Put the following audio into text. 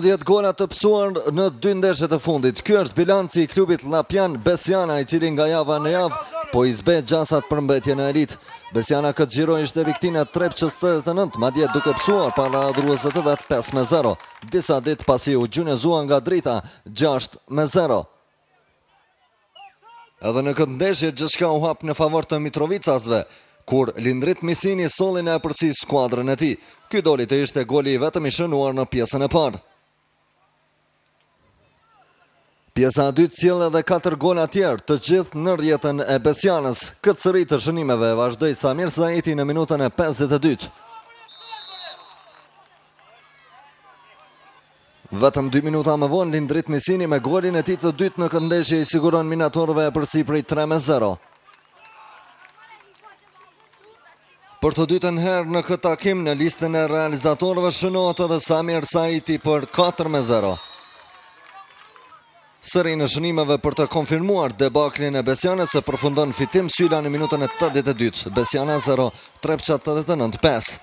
10 gola të pësuar në 2 ndeshjet e fundit. Ky është bilanci i klubit Llapjan Besiana, i cili nga java në javë po i zbe gjasat për mbetje në elit. Besiana këtë gjiro ishte viktinë e Trepçës 89, madje duke pësuar para druesët e vet 5-0. Disa ditë pasi u gjunjëzua nga drita 6-0. Edhe në këtë ndeshje gjithçka u hap në favor të Mitrovicasve, kur Lindrit Misini solli në epërsi skuadrën e tij. Ky doli të ishte goli i vetëm i shënuar në pjesën e parë. Pjesa e dytë sjell edhe 4 gola tjerë, të gjithë në rrjetën e Besianës. Këtë sëri të shënimeve vazhdoi Samir Zaiti në minutën e 52. Vetëm 2 minuta më vonë, Lindrit Misini me golin e tij të dytë në këtë ndeshje i siguron minatorëve epërsi prej 3-0. Për të dytën herë në këtë takim në listën e realizatorëve shënohet edhe Samir Zaiti për 4-0. Sëri në shënimeve për të konfirmuar debaklin e Besianës se përfundon fitim Syla në minutën e 82. Besiana 0, Trepça 89 5.